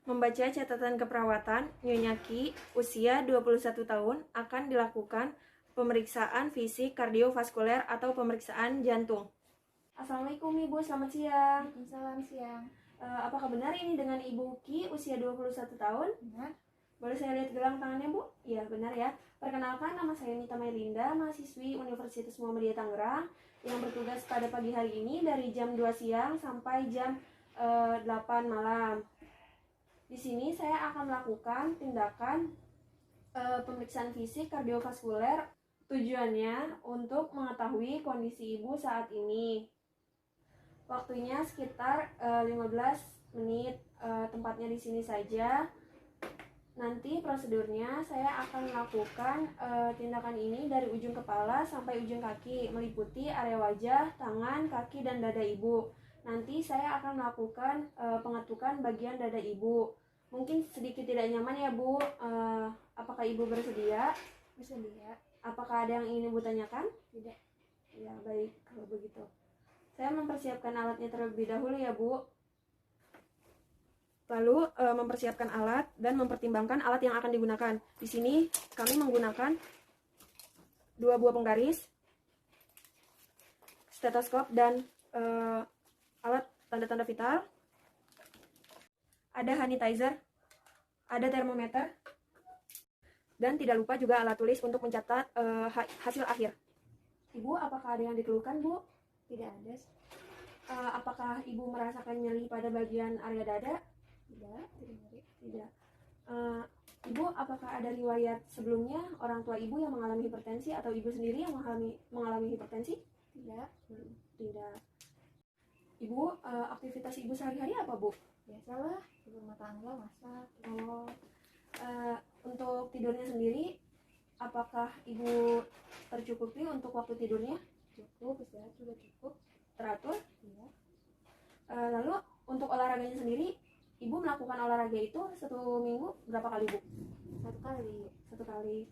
Membaca catatan keperawatan, Nyonya Ki, usia 21 tahun, akan dilakukan pemeriksaan fisik kardiovaskuler atau pemeriksaan jantung. Assalamualaikum Ibu, selamat siang. Waalaikumsalam, siang. Apakah benar ini dengan Ibu Ki, usia 21 tahun? Benar. Boleh saya lihat gelang tangannya, Bu? Iya, benar ya. Perkenalkan, nama saya Nita Melinda, mahasiswi Universitas Muhammadiyah Tangerang, yang bertugas pada pagi hari ini dari jam 2 siang sampai jam 8 malam. Di sini saya akan melakukan tindakan pemeriksaan fisik kardiovaskuler. Tujuannya untuk mengetahui kondisi ibu saat ini. Waktunya sekitar 15 menit. Tempatnya di sini saja. Nanti prosedurnya saya akan melakukan tindakan ini dari ujung kepala sampai ujung kaki, meliputi area wajah, tangan, kaki, dan dada ibu. Nanti saya akan melakukan pengetukan bagian dada ibu. Mungkin sedikit tidak nyaman ya Bu. Apakah Ibu bersedia? Bersedia. Apakah ada yang ingin Ibu tanyakan? Tidak. Ya, baik kalau begitu. Saya mempersiapkan alatnya terlebih dahulu ya Bu. Lalu mempersiapkan alat dan mempertimbangkan alat yang akan digunakan. Di sini kami menggunakan 2 buah penggaris, stetoskop, dan alat tanda-tanda vital. Ada sanitizer, ada termometer, dan tidak lupa juga alat tulis untuk mencatat hasil akhir. Ibu, apakah ada yang dikeluhkan, Bu? Tidak ada. Apakah Ibu merasakan nyeri pada bagian area dada? Tidak, tidak nyeri. Tidak. Ibu, apakah ada riwayat sebelumnya orang tua Ibu yang mengalami hipertensi atau Ibu sendiri yang mengalami hipertensi? Tidak, belum. Tidak. Ibu, aktivitas Ibu sehari-hari apa, Bu? Biasalah, di rumah tangga, masak. Oh, untuk tidurnya sendiri, apakah Ibu tercukupi untuk waktu tidurnya? Cukup, istirahat juga cukup. Teratur? Iya. Lalu untuk olahraganya sendiri, Ibu melakukan olahraga itu 1 minggu berapa kali, Bu? 1 kali. 1 kali.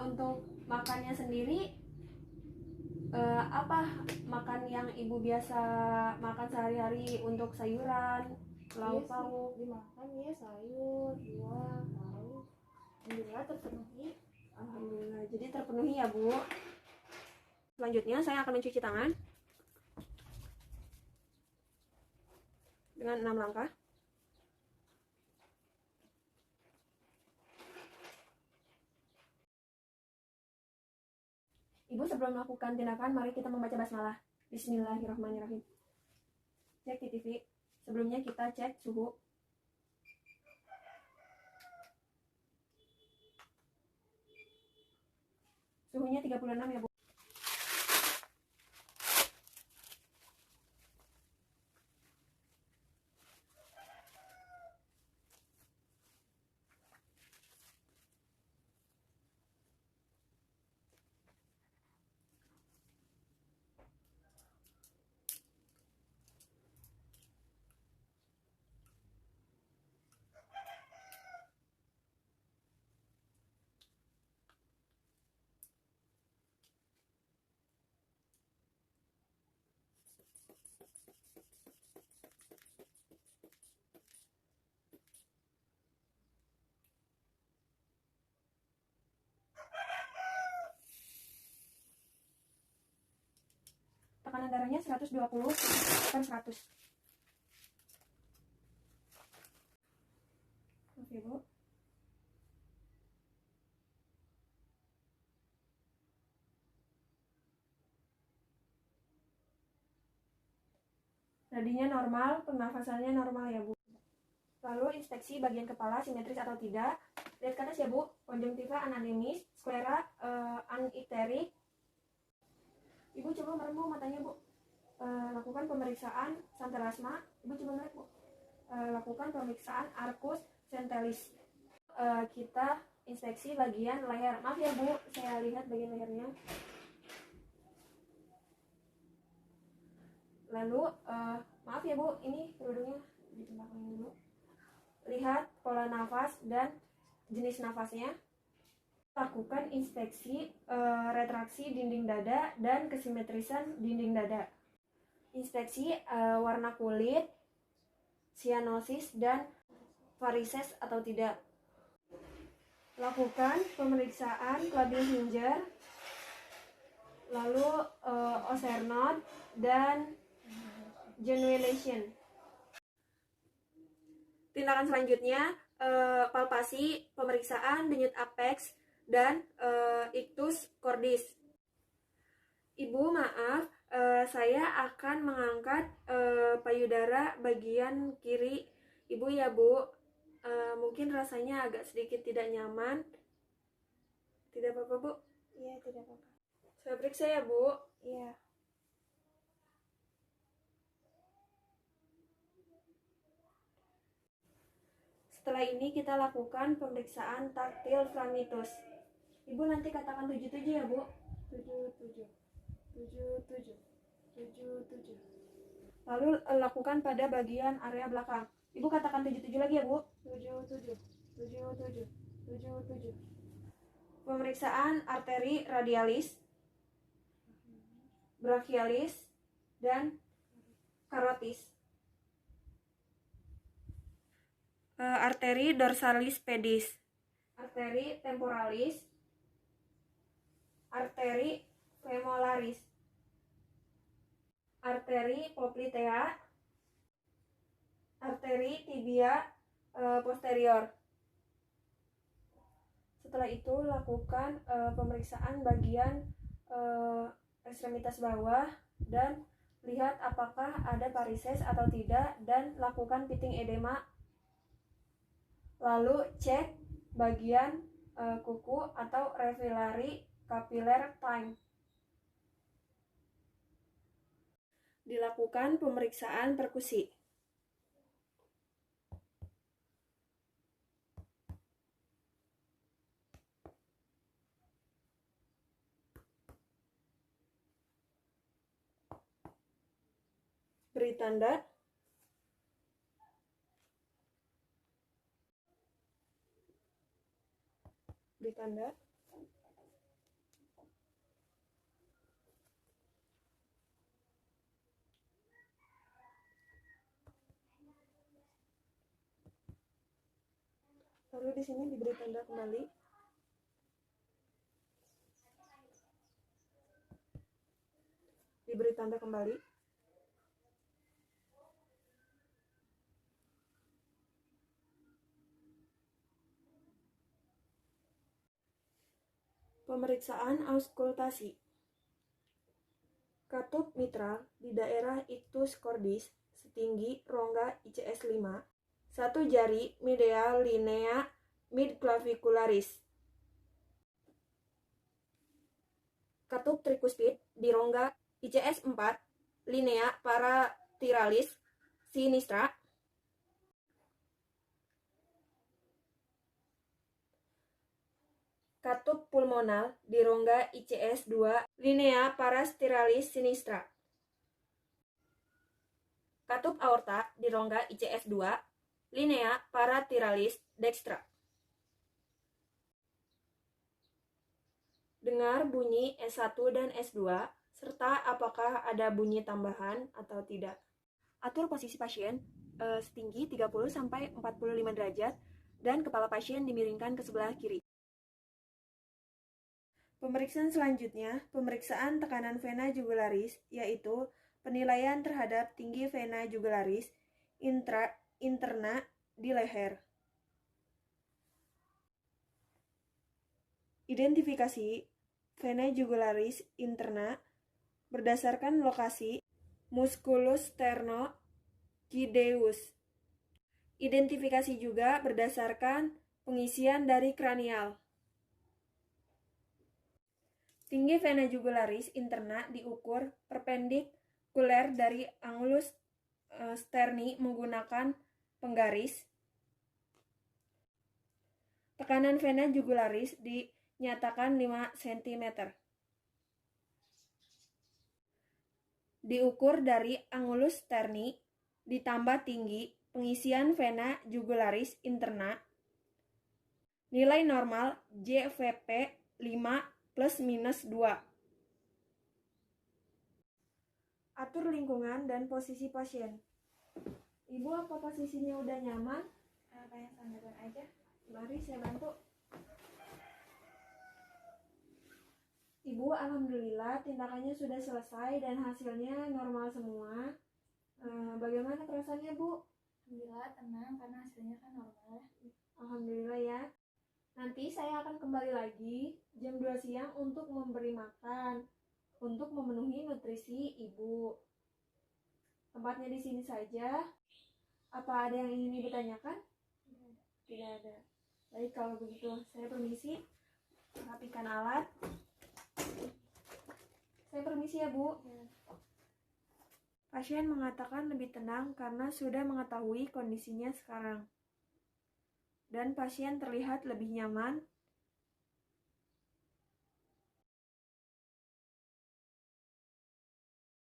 Untuk makannya sendiri, apa makan yang Ibu biasa makan sehari-hari untuk sayuran, lauk pauk? Dimakan ya, sayur, buah, lauk. Alhamdulillah terpenuhi. Alhamdulillah, jadi terpenuhi ya Bu. Selanjutnya saya akan mencuci tangan dengan 6 langkah. Ibu, sebelum melakukan tindakan, mari kita membaca basmalah. Bismillahirrahmanirrahim. Cek di TV. Sebelumnya kita cek suhu. Suhunya 36 ya Bu. Tekanan darahnya 120/100. Oke Bu. Nadinya normal, pernafasannya normal ya Bu. Lalu inspeksi bagian kepala simetris atau tidak. Lihat ke atas ya Bu. Konjungtiva ananemis, sklera anikterik. Ibu coba merem matanya Bu. Lakukan pemeriksaan santelasma. Ibu coba melihat Bu. Lakukan pemeriksaan arcus sentalis. Kita inspeksi bagian leher. Maaf ya Bu, saya lihat bagian lehernya. Lalu maaf ya Bu, ini kerudungnya ditembakkan dulu. Lihat pola nafas dan jenis nafasnya. Lakukan inspeksi retraksi dinding dada dan kesimetrisan dinding dada. Inspeksi warna kulit, sianosis, dan varises atau tidak. Lakukan pemeriksaan Clabin-Hinger, lalu Osernod, dan Genuilation. Tindakan selanjutnya palpasi, pemeriksaan denyut apex, dan ictus cordis. Ibu, maaf, saya akan mengangkat payudara bagian kiri Ibu ya, Bu. Mungkin rasanya agak sedikit tidak nyaman. Tidak apa-apa, Bu? Iya, tidak apa-apa. Saya periksa ya, Bu. Iya. Setelah ini kita lakukan pemeriksaan taktil framitus. Ibu nanti katakan 77 ya, Bu. 77. 77. 77. Lalu lakukan pada bagian area belakang. Ibu katakan 77 lagi ya, Bu. 77. 77. 77. Pemeriksaan arteri radialis, brachialis, dan carotis. Arteri dorsalis pedis, arteri temporalis, arteri femolaris, arteri poplitea, arteri tibia posterior. Setelah itu lakukan pemeriksaan bagian ekstremitas bawah dan lihat apakah ada varises atau tidak, dan lakukan pitting edema. Lalu cek bagian kuku atau revillary capillary time. Dilakukan pemeriksaan perkusi. Beri tanda. Beri tanda. Lalu di sini diberi tanda kembali. Diberi tanda kembali. Pemeriksaan auskultasi. Katup mitral di daerah ictus cordis setinggi rongga ICS 5, satu jari medial linea midclavicularis. Katup tricuspid di rongga ICS 4, linea paratiralis sinistra. Katup pulmonal di rongga ICS 2, linea parastiralis sinistra. Katup aorta di rongga ICS 2, linea paratiralis dextra. Dengar bunyi S1 dan S2, serta apakah ada bunyi tambahan atau tidak. Atur posisi pasien setinggi 30-45 derajat dan kepala pasien dimiringkan ke sebelah kiri. Pemeriksaan selanjutnya, pemeriksaan tekanan vena jugularis, yaitu penilaian terhadap tinggi vena jugularis interna di leher. Identifikasi vena jugularis interna berdasarkan lokasi musculus sternogydeus. Identifikasi juga berdasarkan pengisian dari kranial. Tinggi vena jugularis interna diukur perpendikuler dari angulus sterni menggunakan penggaris. Tekanan vena jugularis dinyatakan 5 cm. Diukur dari angulus sterni ditambah tinggi pengisian vena jugularis interna. Nilai normal JVP 5 plus minus 2. Atur lingkungan dan posisi pasien. Ibu, apa posisinya udah nyaman? Kayak sandaran aja. Mari saya bantu. Ibu, alhamdulillah tindakannya sudah selesai dan hasilnya normal semua. Bagaimana perasaannya, Bu? Alhamdulillah tenang karena hasilnya kan normal. Alhamdulillah ya. Nanti saya akan kembali lagi jam 2 siang untuk memberi makan, untuk memenuhi nutrisi Ibu. Tempatnya di sini saja. Apa ada yang ingin Ibu tanyakan? Tidak ada. Baik, kalau begitu saya permisi. Rapikan alat. Saya permisi ya, Bu. Pasien mengatakan lebih tenang karena sudah mengetahui kondisinya sekarang. Dan pasien terlihat lebih nyaman